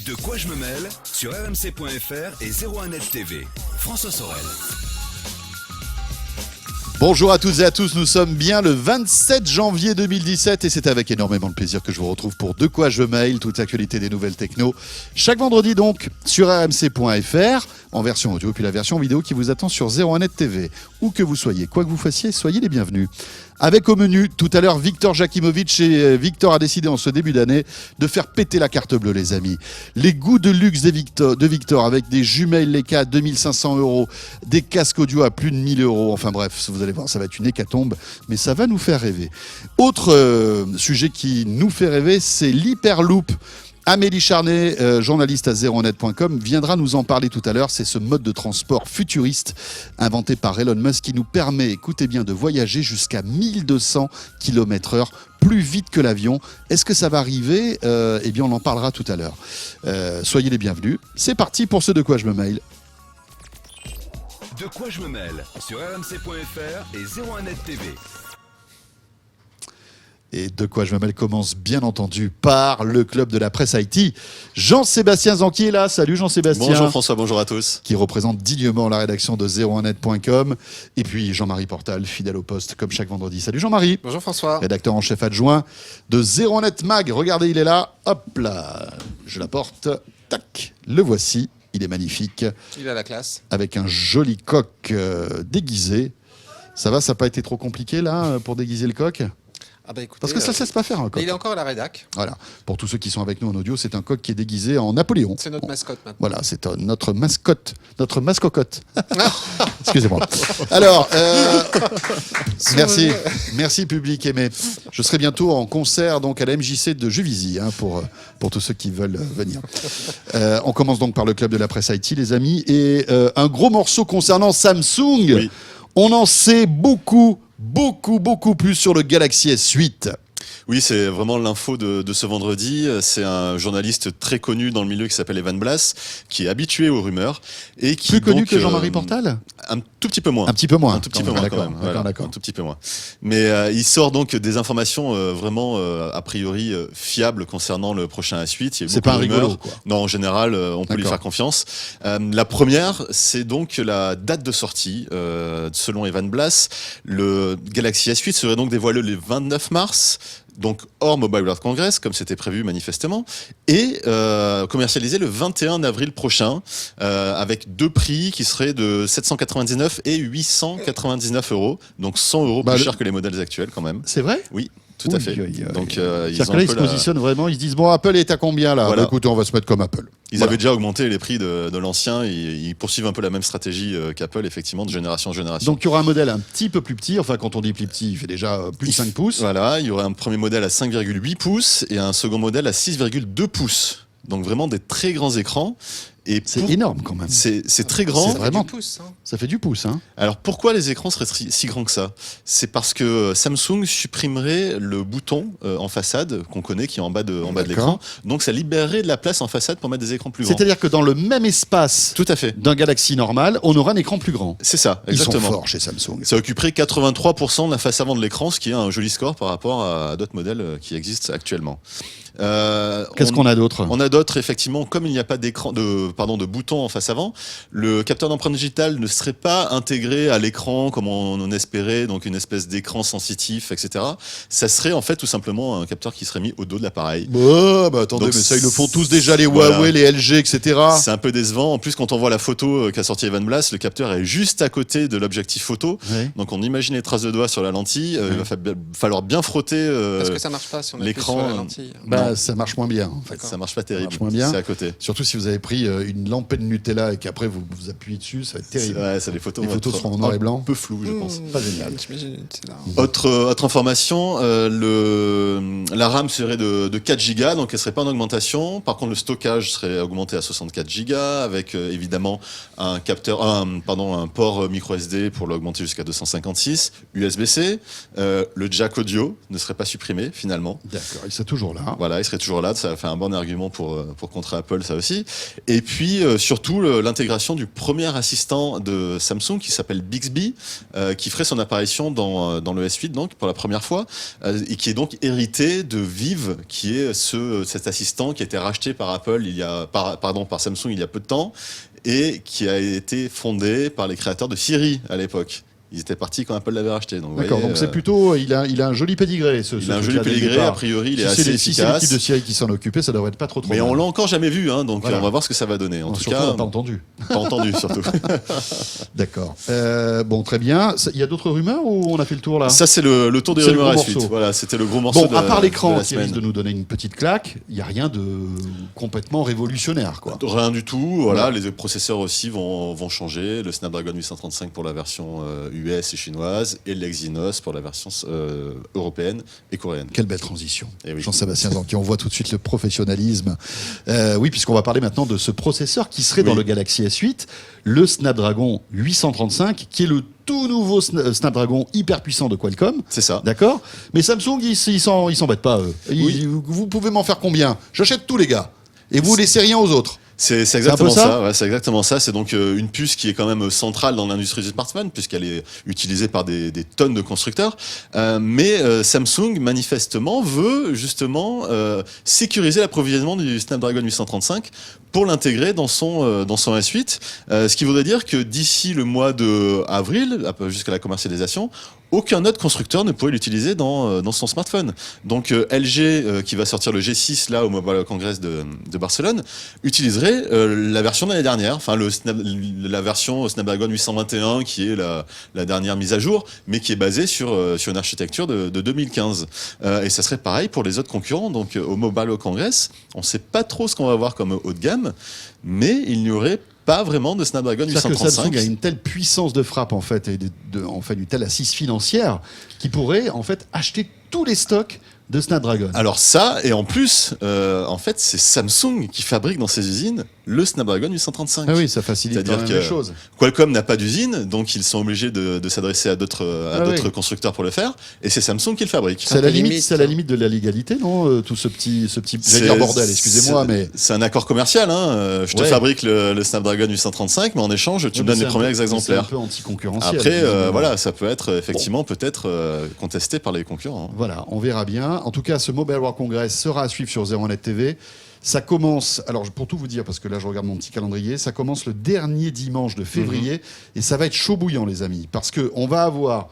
De quoi je me mêle sur rmc.fr et 01net TV. François Sorel. Bonjour à toutes et à tous, nous sommes bien le 27 janvier 2017 et c'est avec énormément de plaisir que je vous retrouve pour De quoi je mail, toute l'actualité des nouvelles techno. Chaque vendredi donc sur rmc.fr en version audio puis la version vidéo qui vous attend sur 01net TV. Où que vous soyez, quoi que vous fassiez, soyez les bienvenus. Avec au menu, tout à l'heure, Victor Jakimovic et Victor a décidé en ce début d'année de faire péter la carte bleue, les amis. Les goûts de luxe de Victor avec des jumelles Leica à 2500 €, des casques audio à plus de 1000 €. Enfin bref, vous allez voir, ça va être une hécatombe, mais ça va nous faire rêver. Autre sujet qui nous fait rêver, c'est l'Hyperloop. Amélie Charnet, journaliste à 01net.com, viendra nous en parler tout à l'heure. C'est ce mode de transport futuriste inventé par Elon Musk qui nous permet, écoutez bien, de voyager jusqu'à 1200 km/h, plus vite que l'avion. Est-ce que ça va arriver ? Eh bien, on en parlera tout à l'heure. Soyez les bienvenus. C'est parti pour ce De quoi je me mail. De quoi je me mêle sur rmc.fr et 01net TV. Et De quoi je me mêle commence bien entendu par le club de la presse IT. Jean-Sébastien Zanqui est là. Salut Jean-Sébastien. Bonjour François, bonjour à tous. Qui représente dignement la rédaction de 01net.com. Et puis Jean-Marie Portal, fidèle au poste comme chaque vendredi. Salut Jean-Marie. Bonjour François. Rédacteur en chef adjoint de 01net Mag. Regardez, il est là. Hop là. Je l'apporte. Tac. Le voici. Il est magnifique. Il a la classe. Avec un joli coq déguisé. Ça va, ça n'a pas été trop compliqué là pour déguiser le coq ? Ah bah écoutez, Parce que ça ne se laisse pas faire un coq. il est encore à la rédac. Voilà. Pour tous ceux qui sont avec nous en audio, c'est un coq qui est déguisé en Napoléon. C'est notre mascotte maintenant. Voilà, c'est notre mascotte, notre mascocotte. Excusez-moi. Alors, merci public aimé. Je serai bientôt en concert donc à la MJC de Juvisy pour tous ceux qui veulent venir. On commence donc par le club de la presse IT, les amis, et un gros morceau concernant Samsung. Oui. On en sait beaucoup plus sur le Galaxy S8. Oui, c'est vraiment l'info de ce vendredi. C'est un journaliste très connu dans le milieu qui s'appelle Evan Blass, qui est habitué aux rumeurs. Et qui Plus connu donc, que Jean-Marie Portal ? Un tout petit peu moins. Un petit peu moins. Un tout petit peu moins quand même. Voilà, D'accord. un tout petit peu moins. Mais il sort donc des informations vraiment a priori fiables concernant le prochain S8. Il y a C'est beaucoup pas un de rumeurs. rigolo, quoi. Non, en général, on peut lui D'accord. faire confiance. La première, c'est donc la date de sortie. Selon Evan Blass, le Galaxy S8 serait donc dévoilé le 29 mars. Donc hors Mobile World Congress, comme c'était prévu manifestement, et commercialisé le 21 avril prochain, avec deux prix qui seraient de 799 et 899 €, donc 100 € plus cher que les modèles actuels quand même. C'est vrai ? Oui, tout à fait. Donc C'est-à-dire que là, ils se positionnent vraiment, ils se disent, bon, Apple est à combien là ? Voilà. Bah, écoute, on va se mettre comme Apple. Ils avaient déjà augmenté les prix de l'ancien, ils poursuivent un peu la même stratégie qu'Apple, effectivement, de génération en génération. Donc il y aura un modèle un petit peu plus petit, enfin quand on dit plus petit, il fait déjà plus de 5 pouces. Voilà, il y aurait un premier modèle à 5,8 pouces et un second modèle à 6,2 pouces. Donc vraiment des très grands écrans. Et C'est énorme quand même. C'est très grand. C'est vraiment- Du pouce, hein. Ça fait du pouce, hein. Alors pourquoi les écrans seraient si grands que ça ? C'est parce que Samsung supprimerait le bouton en façade qu'on connaît qui est en bas de l'écran. Donc ça libérerait de la place en façade pour mettre des écrans plus grands. C'est-à-dire que dans le même espace Tout à fait. d'un Galaxy normal, on aura un écran plus grand. C'est ça, Ils sont exactement. forts chez Samsung. Ça occuperait 83% de la face avant de l'écran, ce qui est un joli score par rapport à d'autres modèles qui existent actuellement. Qu'est-ce qu'on a d'autre ? On a d'autres, effectivement, comme il n'y a pas de bouton en face avant, le capteur d'empreinte digitale ne serait pas intégré à l'écran comme on espérait, donc une espèce d'écran sensitif, etc. Ça serait en fait tout simplement un capteur qui serait mis au dos de l'appareil. Bah attendez, Donc, mais ça ils le font tous déjà, les voilà. Huawei, les LG, etc. C'est un peu décevant. En plus, quand on voit la photo qu'a sorti Evan Blass, le capteur est juste à côté de l'objectif photo. Ouais. Donc on imagine les traces de doigts sur la lentille. Il va falloir bien frotter Parce que ça marche pas si on appuie l'écran, sur la lentille. Bah Non. ça marche moins bien en fait. ça marche pas terrible. marche moins bien. C'est à côté. Surtout si vous avez pris une lampée de Nutella et qu'après vous appuyez dessus, ça va être terrible. Ouais, ça, les photos Les vont photos être seront en noir et blanc. un peu floues, je pense. Pas génial. J'imagine, c'est là. Autre information, la RAM serait de 4 Go, donc elle serait pas en augmentation. Par contre, le stockage serait augmenté à 64 Go, avec évidemment un port micro SD pour l'augmenter jusqu'à 256, USB-C. Le jack audio ne serait pas supprimé finalement. D'accord, il est toujours là. Voilà, Voilà, il serait toujours là. Ça fait un bon argument pour contrer Apple, ça aussi. Et puis surtout l'intégration du premier assistant de Samsung qui s'appelle Bixby, qui ferait son apparition dans le S8 donc pour la première fois, et qui est donc hérité de Vive, qui est cet assistant qui a été racheté par Apple par Samsung il y a peu de temps et qui a été fondé par les créateurs de Siri à l'époque. Ils étaient partis quand Apple l'avait racheté. Donc, d'accord, donc c'est plutôt. Il a un joli pédigré. Il a un joli pédigré, a priori, il est assez efficace. Si c'est l'équipe de Siri qui s'en occupait, ça devrait être pas trop Mais mal. on l'a encore jamais vu, hein, donc voilà. on va voir ce que ça va donner. En tout surtout, cas, on n'a pas entendu. Pas entendu, surtout. D'accord. Bon, très bien. Il y a d'autres rumeurs ou on a fait le tour là? Ça, c'est le tour des rumeurs à suite. Voilà, c'était le gros morceau à part l'écran qui semaine. risque de nous donner une petite claque, il n'y a rien de complètement révolutionnaire, quoi. Rien du tout. Voilà, les processeurs aussi vont changer. Le Snapdragon 835 pour la version US et chinoise et l'Exynos pour la version européenne et coréenne. Quelle belle transition. Oui. Jean-Sébastien Zanqui, on voit tout de suite le professionnalisme. Oui, puisqu'on va parler maintenant de ce processeur qui serait dans le Galaxy S8, le Snapdragon 835, qui est le tout nouveau Snapdragon hyper puissant de Qualcomm. C'est ça. D'accord. Mais Samsung, ils s'embêtent pas, eux. Vous pouvez m'en faire combien? J'achète tous les gars. Et vous laissez rien aux autres. C'est exactement ça. Ouais, c'est exactement ça. C'est donc une puce qui est quand même centrale dans l'industrie du smartphone puisqu'elle est utilisée par des tonnes de constructeurs. Mais Samsung manifestement veut justement sécuriser l'approvisionnement du Snapdragon 835 pour l'intégrer dans son S8. Ce qui voudrait dire que d'ici le mois de avril, jusqu'à la commercialisation, aucun autre constructeur ne pourrait l'utiliser dans son smartphone. Donc LG, qui va sortir le G6 là au Mobile Congress de Barcelone, utiliserait la version de l'année dernière, enfin la version Snapdragon 821 qui est la dernière mise à jour, mais qui est basée sur une architecture de 2015. Et ça serait pareil pour les autres concurrents. Donc au Mobile Congress, on ne sait pas trop ce qu'on va voir comme haut de gamme, mais il n'y aurait pas vraiment de Snapdragon 835. Que Samsung a une telle puissance de frappe en fait et une telle assise financière qui pourrait en fait acheter tous les stocks de Snapdragon. Alors ça, et en plus, en fait, c'est Samsung qui fabrique dans ses usines le Snapdragon 835. Ah oui, ça facilite quand même les choses. Qualcomm n'a pas d'usine, donc ils sont obligés de s'adresser à d'autres constructeurs pour le faire, et c'est Samsung qui le fabrique. C'est la limite de la légalité, non? Tout ce petit j'allais dire bordel, excusez-moi, mais... C'est un accord commercial, hein. Je te fabrique le Snapdragon 835, mais en échange, tu me donnes les premiers exemplaires. C'est un peu anticoncurrentiel. Après, voilà, ça peut être effectivement peut-être contesté par les concurrents. Voilà, on verra bien. En tout cas, ce Mobile World Congress sera à suivre sur 01net TV. Ça commence, alors pour tout vous dire, parce que là je regarde mon petit calendrier, ça commence le dernier dimanche de février et ça va être chaud bouillant les amis, parce qu'on va avoir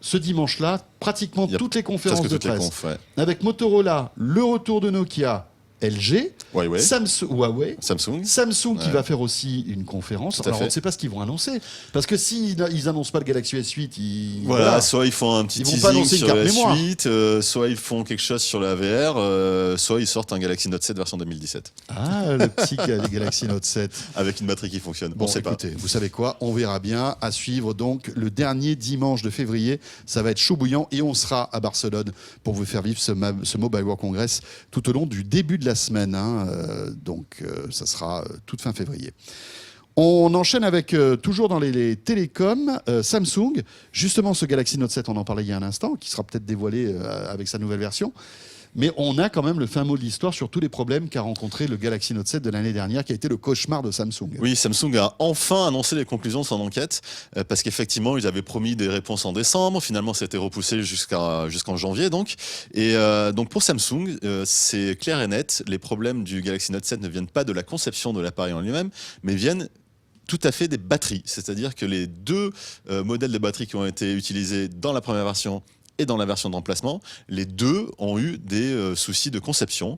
ce dimanche-là pratiquement toutes les conférences de presse. Avec Motorola, le retour de Nokia, LG, Samsung qui va faire aussi une conférence. Alors on ne sait pas ce qu'ils vont annoncer, parce que s'ils n'annoncent pas le Galaxy S8, soit ils font un petit teasing sur le S8, soit ils font quelque chose sur la VR, soit ils sortent un Galaxy Note 7 version 2017. Ah, le petit Galaxy Note 7. Avec une batterie qui fonctionne. Bon, écoutez, vous savez quoi, on verra bien. À suivre donc le dernier dimanche de février. Ça va être chaud bouillant et on sera à Barcelone pour vous faire vivre ce Mobile World Congress tout au long du début de la semaine. Donc ça sera toute fin février. On enchaîne avec, toujours dans les télécoms, Samsung. Justement, ce Galaxy Note 7, on en parlait il y a un instant, qui sera peut-être dévoilé avec sa nouvelle version. Mais on a quand même le fin mot de l'histoire sur tous les problèmes qu'a rencontré le Galaxy Note 7 de l'année dernière, qui a été le cauchemar de Samsung. Oui, Samsung a enfin annoncé les conclusions de son enquête, parce qu'effectivement, ils avaient promis des réponses en décembre. Finalement, c'était repoussé jusqu'en janvier, donc. Et donc, pour Samsung, c'est clair et net, les problèmes du Galaxy Note 7 ne viennent pas de la conception de l'appareil en lui-même, mais viennent tout à fait des batteries. C'est-à-dire que les deux modèles de batteries qui ont été utilisés dans la première version et dans la version de remplacement, les deux ont eu des soucis de conception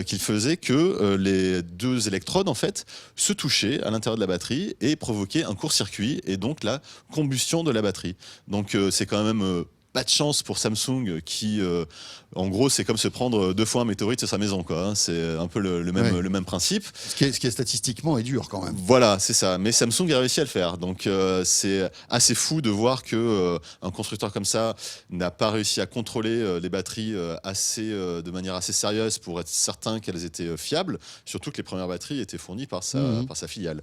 qui faisaient que les deux électrodes en fait se touchaient à l'intérieur de la batterie et provoquaient un court-circuit et donc la combustion de la batterie. Donc c'est quand même pas de chance pour Samsung qui, en gros, c'est comme se prendre 2 fois un météorite sur sa maison, quoi. Hein. C'est un peu le même principe. Ce qui est statistiquement est dur quand même. Voilà, c'est ça. Mais Samsung a réussi à le faire. Donc c'est assez fou de voir que un constructeur comme ça n'a pas réussi à contrôler les batteries de manière assez sérieuse pour être certain qu'elles étaient fiables. Surtout que les premières batteries étaient fournies par sa filiale.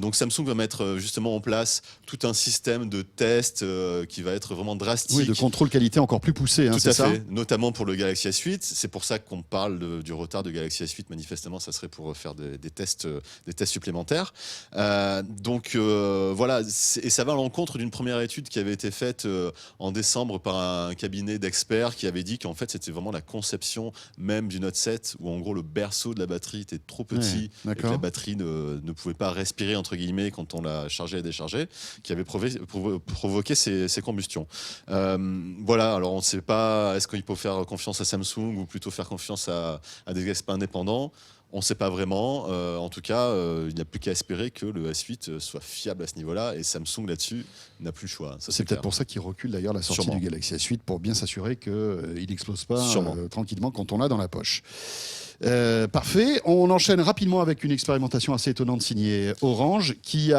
Donc Samsung va mettre justement en place tout un système de tests qui va être vraiment drastique. Oui, de contrôle qualité encore plus poussé, hein, Tout c'est à ça? fait, notamment pour le Galaxy S8. C'est pour ça qu'on parle du retard de Galaxy S8. Manifestement, ça serait pour faire des tests supplémentaires. Voilà, et ça va à l'encontre d'une première étude qui avait été faite en décembre par un cabinet d'experts qui avait dit qu'en fait, c'était vraiment la conception même du Note 7, où en gros le berceau de la batterie était trop petit et que la batterie ne pouvait pas respirer entre guillemets quand on la chargeait et déchargeait, qui avait provoqué ces combustions. Voilà, alors on ne sait pas, est-ce qu'il faut faire confiance à Samsung ou plutôt faire confiance à des experts indépendants? On ne sait pas vraiment. En tout cas, il n'y a plus qu'à espérer que le S8 soit fiable à ce niveau-là, et Samsung là-dessus n'a plus le choix. Ça, c'est peut-être pour ça qu'il recule d'ailleurs la sortie du Galaxy S8, pour bien s'assurer qu'il n'explose pas tranquillement quand on l'a dans la poche. Parfait. On enchaîne rapidement avec une expérimentation assez étonnante signée Orange qui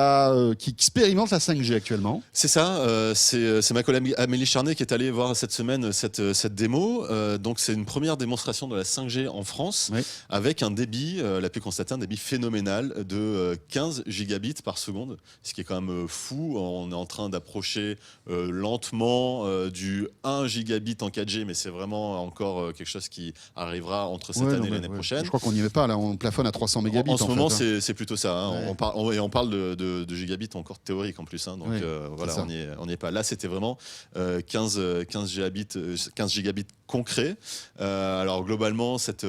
expérimente la 5G actuellement. C'est ça. C'est ma collègue Amélie Charnet qui est allée voir cette semaine cette démo. Donc c'est une première démonstration de la 5G en France, avec un débit, elle a pu constater un débit phénoménal de 15 gigabits par seconde, ce qui est quand même fou. On est en train d'approcher lentement du 1 gigabit en 4G, mais c'est vraiment encore quelque chose qui arrivera entre cette année et l'année prochaine. Je crois qu'on n'y est pas, là, on plafonne à 300 mégabits. En ce moment, fait, c'est plutôt ça. Hein. On parle de gigabits encore théoriques en plus. Hein. Donc voilà, on n'y est pas. Là, c'était vraiment 15 gigabits concrets. Alors globalement, cette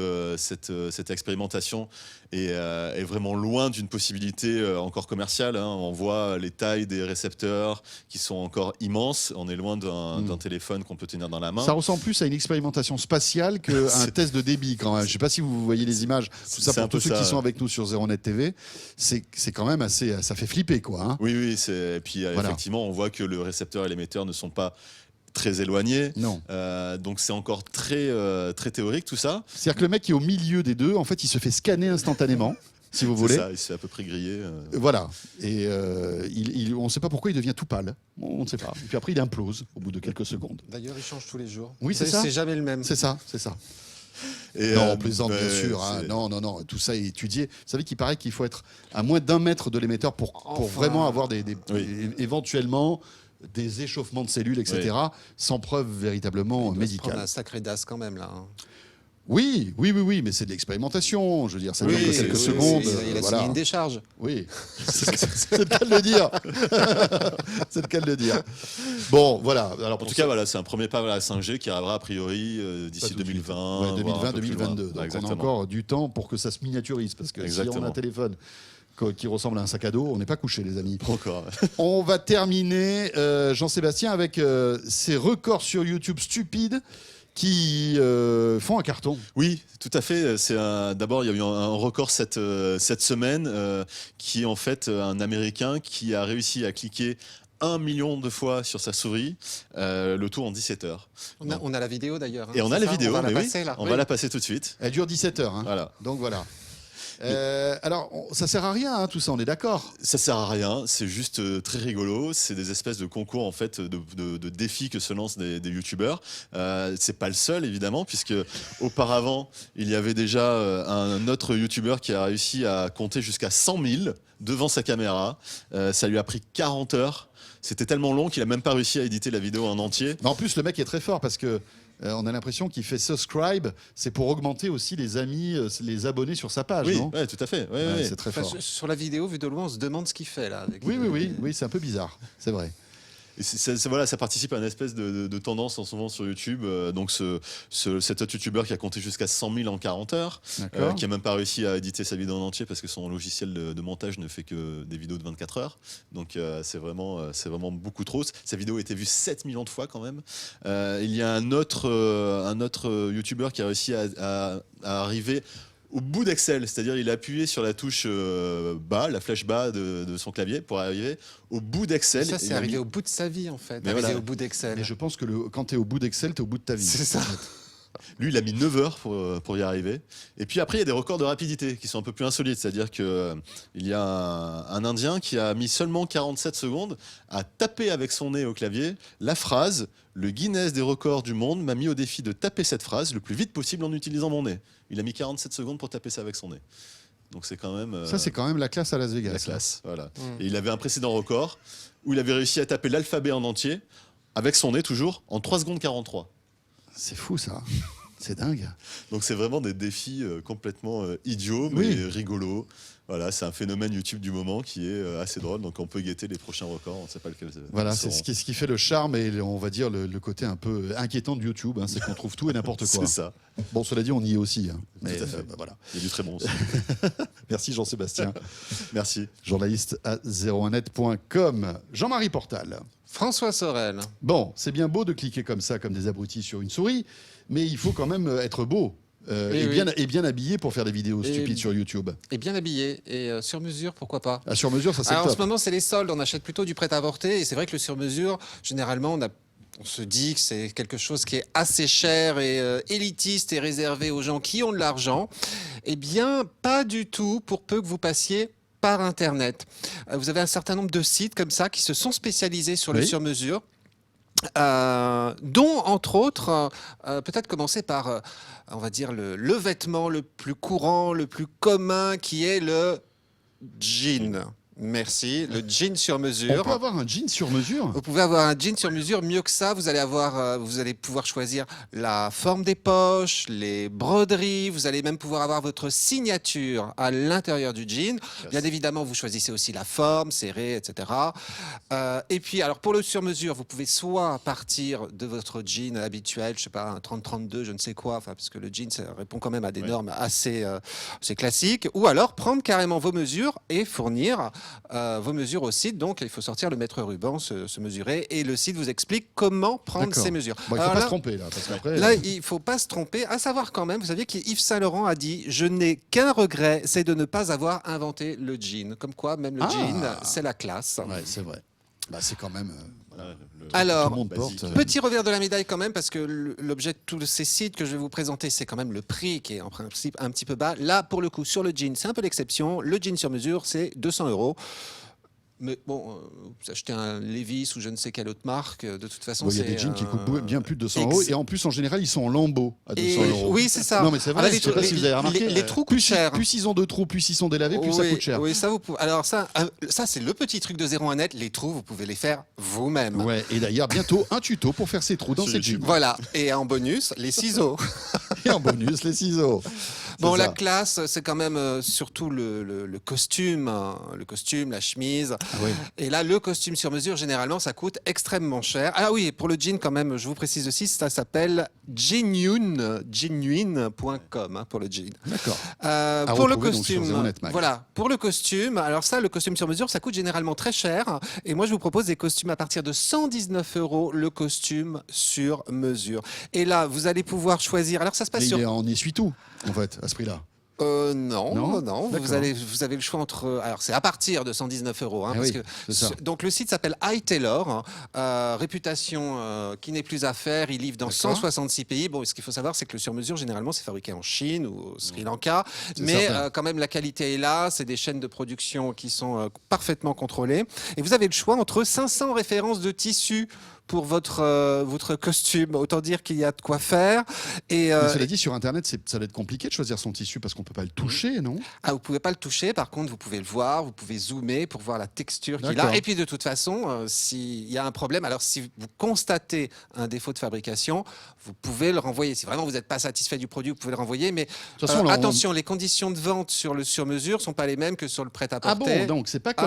expérimentation est vraiment loin d'une possibilité encore commerciale. Hein. On voit les tailles des récepteurs qui sont encore immenses. On est loin d'un téléphone qu'on peut tenir dans la main. Ça ressemble plus à une expérimentation spatiale qu'à un test de débit quand même. Je ne sais pas si vous voyez les images. Tout ça pour tous ceux qui sont avec nous sur 01net TV. C'est quand même assez... Ça fait flipper, quoi. Hein. Oui. Et puis effectivement, on voit que le récepteur et l'émetteur ne sont pas très éloignés. Non. Donc c'est encore très théorique tout ça. C'est-à-dire que le mec qui est au milieu des deux, en fait, il se fait scanner instantanément. Si vous voulez. C'est ça, il s'est à peu près grillé. Voilà. Et on ne sait pas pourquoi il devient tout pâle. On ne sait pas. Et puis après, il implose au bout de quelques secondes. D'ailleurs, il change tous les jours. Oui, c'est ça. C'est jamais le même. C'est ça. Et non, on plaisante, bien sûr. Hein. Non. Tout ça est étudié. Vous savez qu'il paraît qu'il faut être à moins d'1 mètre de l'émetteur pour vraiment avoir éventuellement des échauffements de cellules, etc., sans preuve véritablement médicale. Un sacré DAS quand même, là. Hein. Oui, mais c'est de l'expérimentation. Je veux dire, ça dure que quelques secondes. Il a signé une décharge. Oui, c'est le cas de le dire. C'est le cas de le dire. Bon, voilà. Alors, en tout cas, voilà, c'est un premier pas vers la 5G qui arrivera a priori d'ici 2020. 2020-2022. Donc on a encore du temps pour que ça se miniaturise. Parce que si on a un téléphone qui ressemble à un sac à dos, on n'est pas couché, les amis. Encore. On va terminer, Jean-Sébastien, avec ces records sur YouTube stupides qui font un carton. Oui, tout à fait. D'abord, il y a eu un record cette semaine qui est en fait un Américain qui a réussi à cliquer 1 million de fois sur sa souris, le tout en 17 heures. On a la vidéo d'ailleurs. Hein, et on a la vidéo, on va la passer, là. On va la passer tout de suite. Elle dure 17 heures. Hein. Voilà. Donc voilà. Alors, ça sert à rien, hein, tout ça, on est d'accord? Ça sert à rien, c'est juste très rigolo. C'est des espèces de concours, en fait, de défis que se lancent des youtubeurs. C'est pas le seul, évidemment, puisque auparavant, il y avait déjà un autre youtubeur qui a réussi à compter jusqu'à 100 000 devant sa caméra. Ça lui a pris 40 heures. C'était tellement long qu'il a même pas réussi à éditer la vidéo en entier. Mais en plus, le mec est très fort parce que on a l'impression qu'il fait subscribe, c'est pour augmenter aussi les amis, les abonnés sur sa page, non? Oui, tout à fait. Oui. C'est très fort. Sur la vidéo, vu de loin, on se demande ce qu'il fait là. Oui, c'est un peu bizarre, c'est vrai. Et ça participe à une espèce de tendance en ce moment sur YouTube. Donc cet autre youtubeur qui a compté jusqu'à 100 000 en 40 heures, qui a même pas réussi à éditer sa vidéo en entier parce que son logiciel de montage ne fait que des vidéos de 24 heures. Donc c'est vraiment beaucoup trop. Sa vidéo a été vue 7 millions de fois quand même. Il y a un autre youtubeur qui a réussi à arriver au bout d'Excel, c'est-à-dire il a appuyé sur la touche bas, la flèche bas de son clavier pour arriver au bout d'Excel. Ça, c'est arrivé au bout de sa vie en fait, au bout d'Excel. Mais je pense que quand tu es au bout d'Excel, tu es au bout de ta vie. C'est ça. Lui, il a mis 9 heures pour y arriver. Et puis après, il y a des records de rapidité qui sont un peu plus insolites. C'est-à-dire qu'il y a un Indien qui a mis seulement 47 secondes à taper avec son nez au clavier la phrase « Le Guinness des records du monde m'a mis au défi de taper cette phrase le plus vite possible en utilisant mon nez. » Il a mis 47 secondes pour taper ça avec son nez. Donc c'est quand même... Ça, c'est quand même la classe à Las Vegas. La classe, voilà. Et il avait un précédent record où il avait réussi à taper l'alphabet en entier avec son nez toujours, en 3 secondes 43. C'est fou ça. C'est dingue. Donc c'est vraiment des défis complètement idiots, mais rigolos. Voilà, c'est un phénomène YouTube du moment qui est assez drôle. Donc on peut guetter les prochains records. On ne sait pas lequel. Voilà, c'est ce qui fait le charme et on va dire le côté un peu inquiétant de YouTube. Hein, c'est qu'on trouve tout et n'importe quoi. C'est ça. Bon, cela dit, on y est aussi. Hein. Mais, Tout à fait. voilà. Il y a du très bon aussi. Merci Jean-Sébastien, Merci. journaliste à 01net.com. Jean-Marie Portal. François Sorel. Bon, c'est bien beau de cliquer comme ça, comme des abrutis sur une souris, mais il faut quand même être beau. Et bien habillé pour faire des vidéos stupides sur YouTube. Et bien habillé et sur mesure, pourquoi pas. À sur mesure, ça c'est Alors, top. en ce moment, c'est les soldes. On achète plutôt du prêt-à-porter. Et c'est vrai que le sur mesure, généralement, on se dit que c'est quelque chose qui est assez cher et élitiste et réservé aux gens qui ont de l'argent. Eh bien, pas du tout, pour peu que vous passiez par Internet. Vous avez un certain nombre de sites comme ça qui se sont spécialisés sur le sur-mesure. Dont, entre autres, peut-être commencer par, on va dire, le vêtement le plus courant, le plus commun, qui est le jean. Merci, le jean sur mesure. On peut avoir un jean sur mesure? Vous pouvez avoir un jean sur mesure. Mieux que ça, vous allez pouvoir choisir la forme des poches, les broderies. Vous allez même pouvoir avoir votre signature à l'intérieur du jean. Bien évidemment, vous choisissez aussi la forme, serrée, etc. Et puis, alors pour le sur mesure, vous pouvez soit partir de votre jean habituel, je sais pas, un 30-32, je ne sais quoi, parce que le jean, ça répond quand même à des normes assez classiques. Ou alors prendre carrément vos mesures et fournir vos mesures au site. Donc il faut sortir le mètre ruban, se mesurer, et le site vous explique comment prendre ces mesures. Bon, il ne faut pas se tromper là, parce qu'après, là il ne faut pas se tromper. À savoir quand même, vous saviez qu'Yves Saint Laurent a dit: je n'ai qu'un regret, c'est de ne pas avoir inventé le jean. Comme quoi, même le jean, c'est la classe. Ouais, c'est vrai. Bah, c'est quand même. Alors, tout le monde porte, petit revers de la médaille quand même, parce que l'objet de tous ces sites que je vais vous présenter, c'est quand même le prix qui est en principe un petit peu bas. Là, pour le coup, sur le jean, c'est un peu l'exception. Le jean sur mesure, c'est 200 €. Mais bon, vous achetez un Levi's ou je ne sais quelle autre marque, de toute façon, il y a des jeans qui coûtent bien plus de 200 €. Et en plus, en général, ils sont en lambeaux à 200 €. Oui, c'est ça. Non, mais c'est vrai, je ne sais pas si vous avez remarqué. Les trous coûtent cher. Plus ils ont de trous, plus ils sont délavés, plus ça coûte cher. Oui, ça, vous pouvez. Alors, ça c'est le petit truc de 01net. Les trous, vous pouvez les faire vous-même. Ouais, et d'ailleurs, bientôt, un tuto pour faire ces trous dans ces jeans. Voilà. Et en bonus, les ciseaux. Et en bonus, les ciseaux. Bon, la classe, c'est quand même surtout le costume, la chemise. Et là, le costume sur mesure, généralement, ça coûte extrêmement cher. Ah oui, pour le jean, quand même, je vous précise aussi, ça s'appelle genuine.com pour le jean. D'accord. Pour le costume, voilà. Pour le costume, alors ça, le costume sur mesure, ça coûte généralement très cher. Et moi, je vous propose des costumes à partir de 119 € le costume sur mesure. Et là, vous allez pouvoir choisir. Alors ça se passe on essuie tout, en fait, à ce prix-là. Non. Vous avez le choix entre. Alors, c'est à partir de 119 €. Parce que, donc, le site s'appelle iTailor. Réputation qui n'est plus à faire. Il livre dans 166 pays. Bon, ce qu'il faut savoir, c'est que le sur-mesure, généralement, c'est fabriqué en Chine ou au Sri Lanka. Mais quand même, la qualité est là. C'est des chaînes de production qui sont parfaitement contrôlées. Et vous avez le choix entre 500 références de tissus pour votre costume. Autant dire qu'il y a de quoi faire. Mais cela dit, sur Internet, ça va être compliqué de choisir son tissu parce qu'on ne peut pas le toucher, non? Vous ne pouvez pas le toucher. Par contre, vous pouvez le voir. Vous pouvez zoomer pour voir la texture qu'il a. Et puis, de toute façon, s'il y a un problème, alors si vous constatez un défaut de fabrication, vous pouvez le renvoyer. Si vraiment vous n'êtes pas satisfait du produit, vous pouvez le renvoyer. Mais attention, les conditions de vente sur le sur-mesure ne sont pas les mêmes que sur le prêt-à-porter. Ah bon, donc c'est pas comme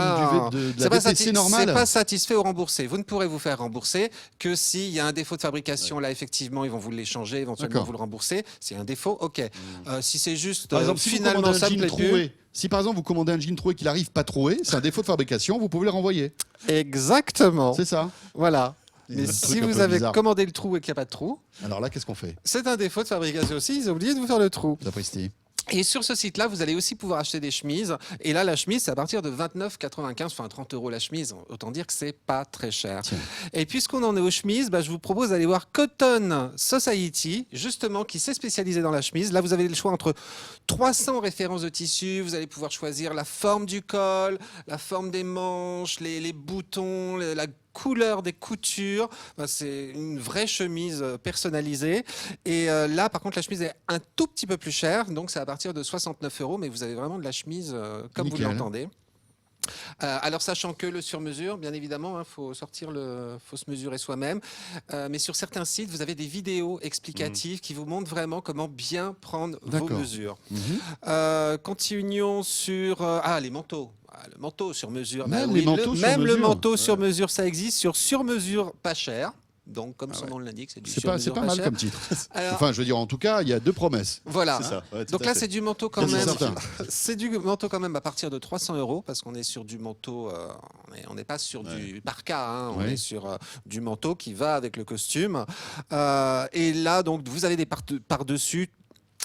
de la VTC normale. C'est pas satisfait ou remboursé. Vous ne pourrez vous faire rembourser que s'il y a un défaut de fabrication. Là, effectivement, ils vont vous l'échanger, éventuellement vous le rembourser. S'il y a un défaut, ok. Si c'est juste par exemple, finalement ça ne plaît plus. Si par exemple vous commandez un jean troué qu'il n'arrive pas troué, c'est un défaut de fabrication, vous pouvez le renvoyer. Exactement. C'est ça. Voilà. Mais si vous avez commandé le trou et qu'il n'y a pas de trou, alors là, qu'est-ce qu'on fait? C'est un défaut de fabrication aussi. Ils ont oublié de vous faire le trou. Sapristi. Et sur ce site-là, vous allez aussi pouvoir acheter des chemises. Et là, la chemise, c'est à partir de 29,95, enfin 30 € la chemise. Autant dire que c'est pas très cher. Tiens. Et puisqu'on en est aux chemises, je vous propose d'aller voir Cotton Society, justement, qui s'est spécialisé dans la chemise. Là, vous avez le choix entre 300 références de tissus. Vous allez pouvoir choisir la forme du col, la forme des manches, les boutons, la couleur des coutures. C'est une vraie chemise personnalisée. Et là, par contre, la chemise est un tout petit peu plus chère. Donc, c'est à partir de 69 €. Mais vous avez vraiment de la chemise comme vous l'entendez. Alors sachant que le sur-mesure, bien évidemment, faut se mesurer soi-même. Mais sur certains sites, vous avez des vidéos explicatives qui vous montrent vraiment comment bien prendre vos D'accord. mesures. Mhm. Continuons sur les manteaux. Le manteau sur mesure. Même Bah les oui, manteaux sur même le mesure. manteau sur mesure, ça existe sur mesure pas cher. Donc, comme son nom l'indique, c'est du C'est sur-mesure pas mal cher. comme titre. Alors, Enfin, je veux dire, en tout cas, il y a 2 promesses. voilà. C'est ça. Ouais, tout Donc à là, fait. c'est du manteau quand Ça, c'est même. certain. C'est du manteau quand même à partir de 300 € parce qu'on est sur du manteau. On n'est pas sur du parka. On Ouais. est sur du manteau qui va avec le costume. Et là, donc, vous avez des par-dessus.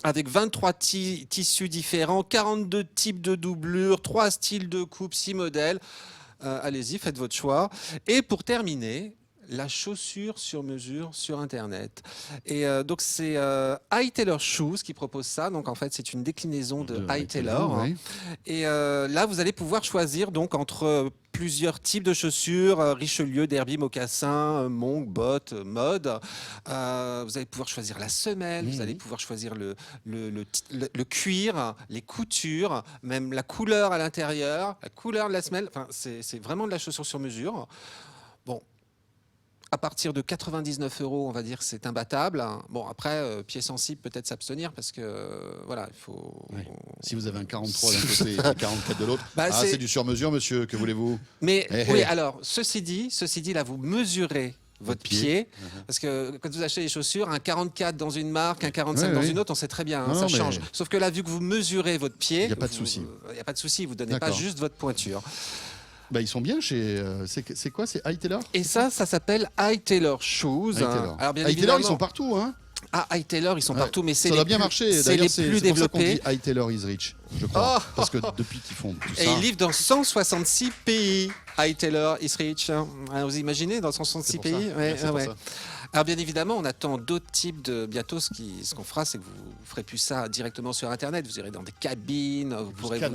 Avec 23 tissus différents, 42 types de doublures, 3 styles de coupe, 6 modèles. Allez-y, faites votre choix. Et pour terminer, la chaussure sur mesure sur Internet. Et donc, c'est High Tailor Shoes qui propose ça. Donc, en fait, c'est une déclinaison de High Tailor. ouais. Et là, vous allez pouvoir choisir donc entre plusieurs types de chaussures, Richelieu, Derby, mocassin, monk, bottes, mode. Vous allez pouvoir choisir la semelle, vous allez pouvoir choisir le cuir, les coutures, même la couleur à l'intérieur, la couleur de la semelle. Enfin, c'est vraiment de la chaussure sur mesure. Bon. À partir de 99 €, on va dire que c'est imbattable. Bon, après, pieds sensibles, peut-être s'abstenir parce que, voilà, il faut... Ouais. Si vous avez un 43 d'un côté et un 44 de l'autre, Bah, c'est du sur-mesure, monsieur, que voulez-vous? Mais Eh. alors, ceci dit, là, vous mesurez votre pied. Parce que quand vous achetez des chaussures, un 44 dans une marque, un 45 dans une autre, on sait très bien, Non, ça non, mais- change. Sauf que là, vu que vous mesurez votre pied, Il y a pas de souci. Il n'y a pas de souci, vous ne donnez pas D'accord. juste votre pointure. Bah, ils sont bien chez. C'est quoi? C'est High Tailor? Et ça s'appelle High Tailor Shoes. High Tailor. Alors, bien High Tailor, évidemment, ils sont partout, hein? High Tailor, ils sont Ouais. partout, mais c'est Ça les doit bien plus- marcher. c'est D'ailleurs, les c'est plus pour ça qu'on développés. dit High Tailor is rich, je crois. Oh. Parce que depuis qu'ils font tout ça. Et ils livrent dans 166 pays. High Tailor is rich. Vous imaginez, dans 166 C'est pour ça. pays? Ouais, c'est pour ça. Alors bien évidemment, on attend d'autres types de... Bientôt, ce qu'on fera, c'est que vous ferez plus ça directement sur Internet. Vous irez dans des cabines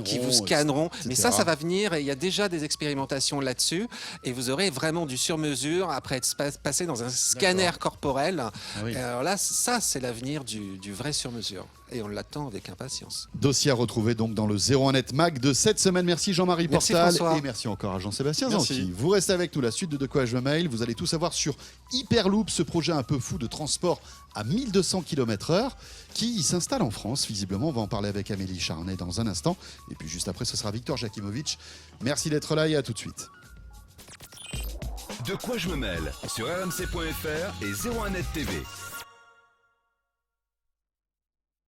qui vous scanneront. etc. Mais ça va venir. Et il y a déjà des expérimentations là-dessus. Et vous aurez vraiment du sur-mesure après être passé dans un scanner corporel. Ah oui. Et alors là, ça, c'est l'avenir du vrai sur-mesure. Et on l'attend avec impatience. Dossier à retrouver donc dans le 01net Mag de cette semaine. Merci Jean-Marie Merci, Portal François. et merci encore à Jean-Sébastien Merci. Zanti. Vous restez avec nous, la suite de quoi je mail. Vous allez tout savoir sur Hyperloop, ce projet un peu fou de transport à 1200 km/h qui s'installe en France. Visiblement, on va en parler avec Amélie Charnet dans un instant. Et puis juste après, ce sera Victor Jakimovic. Merci d'être là et à tout de suite. De quoi je me mêle sur rmc.fr et 01net TV.